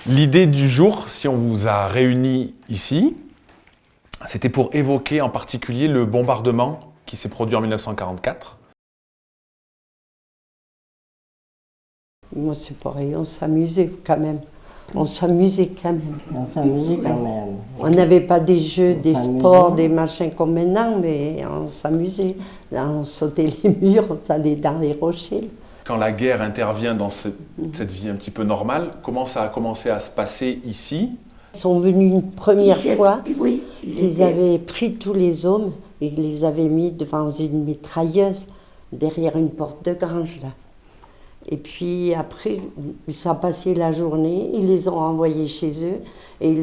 L'idée du jour, si on vous a réunis ici, c'était pour évoquer en particulier le bombardement qui s'est produit en 1944. Moi, c'est pareil, on s'amusait quand même. On s'amusait quand même. On s'amusait quand même. On n'avait pas des jeux, des s'amusait. sports, des machins comme maintenant, mais on s'amusait. On sautait les murs, on allait dans les rochers. Quand la guerre intervient dans cette vie un petit peu normale, comment ça a commencé à se passer ici? Ils sont venus une première fois, Oui, ils avaient pris tous les hommes et ils les avaient mis devant une mitrailleuse, derrière une porte de grange là. Et puis après, ça a passé la journée, ils les ont envoyés chez eux, et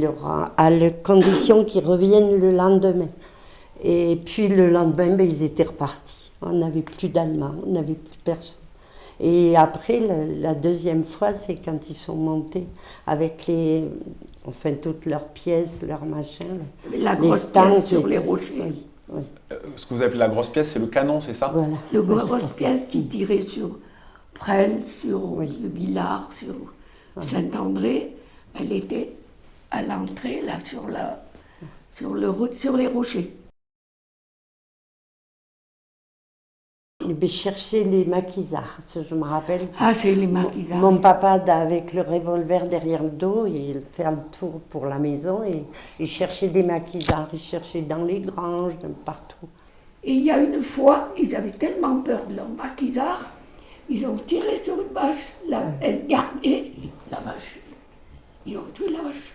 à la condition qu'ils reviennent le lendemain. Et puis le lendemain, ils étaient repartis. On n'avait plus d'Allemands, on n'avait plus personne. Et après, la deuxième fois, c'est quand ils sont montés avec toutes leurs pièces, leurs machins. La grosse pièce sur les rochers. Oui, oui. Ce que vous appelez la grosse pièce, c'est le canon, c'est ça? Voilà. La grosse pièce qui tirait sur Presles, sur le Villars, sur Saint-André, elle était à l'entrée, là, sur les rochers. Ils cherchaient les maquisards, ça, je me rappelle. Ah, c'est les maquisards. Mon papa, avec le revolver derrière le dos, il fait un tour pour la maison et il cherchait des maquisards, il cherchait dans les granges, partout. Et il y a une fois, ils avaient tellement peur de leur maquisard, ils ont tiré sur une vache, elle gardait la vache. Ils ont tué la vache.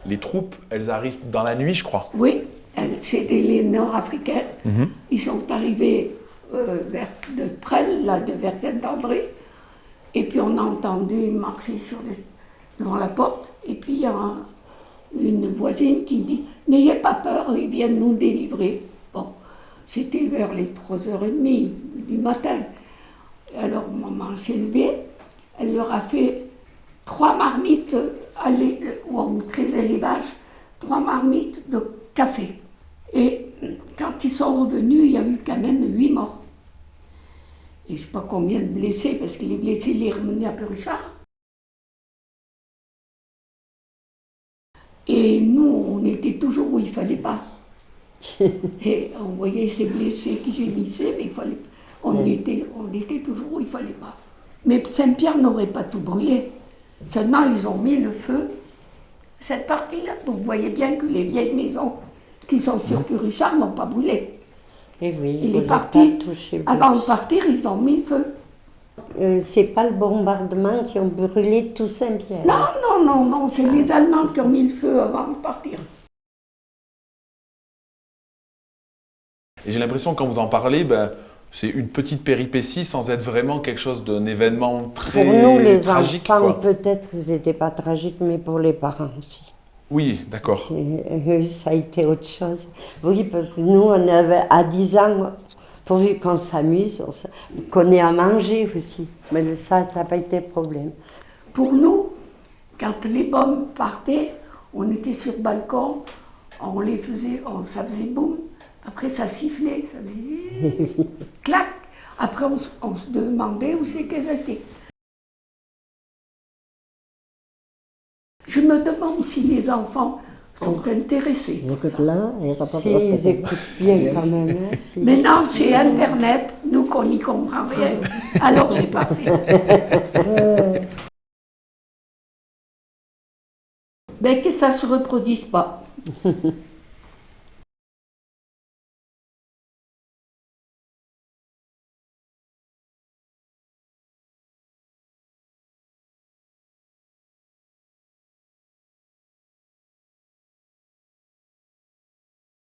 Les troupes, elles arrivent dans la nuit, je crois. Oui, c'était les Nord-Africains. Ils sont arrivés de Presles, là, vers Saint-André. Et puis on entendait marcher devant la porte. Et puis il y a une voisine qui dit « N'ayez pas peur, ils viennent nous délivrer. » Bon, c'était vers les 3h30 du matin. Alors maman s'est levée, elle leur a fait 3 marmites, où on traisait les vaches, 3 marmites de café. Et quand ils sont revenus, il y a eu quand même 8 morts. Et je ne sais pas combien de blessés, parce que les blessés les remenaient à Périchard. Et nous, on était toujours où il ne fallait pas. Et on voyait ces blessés qui gémissaient, mais on était toujours où il ne fallait pas. Mais Saint-Pierre n'aurait pas tout brûlé. Seulement, ils ont mis le feu. Cette partie-là, vous voyez bien que les vieilles maisons qui sont sur Périchard n'ont pas brûlé. Et oui, Il est parti. Touché, Avant de partir, ils ont mis le feu. c'est pas le bombardement qui ont brûlé tout Saint-Pierre. Non, c'est les Allemands qui ont mis le feu avant de partir. Et j'ai l'impression que quand vous en parlez, c'est une petite péripétie sans être vraiment quelque chose d'un événement très pour nous, les tragique. enfants, Quoi. peut-être, c'était pas tragique, mais pour les parents aussi. Oui, d'accord. Ça a été autre chose. Oui, parce que nous, on avait à 10 ans, pourvu qu'on s'amuse, qu'on ait à manger aussi. Mais ça n'a pas été problème. Pour nous, quand les bombes partaient, on était sur le balcon, on les faisait, ça faisait boum, après ça sifflait, ça faisait clac. Après on se demandait où c'est qu'elles étaient. Je me demande si les enfants sont intéressés. Ils écoutent là, ils écoutent bien quand même. Hein, si. Maintenant, c'est Internet, nous qu'on n'y comprend rien, alors c'est parfait. Mais que ça ne se reproduise pas.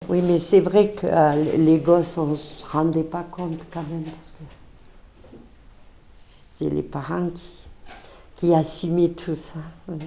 Oui, mais c'est vrai que les gosses, on ne se rendait pas compte quand même, parce que c'était les parents qui assumaient tout ça. Oui.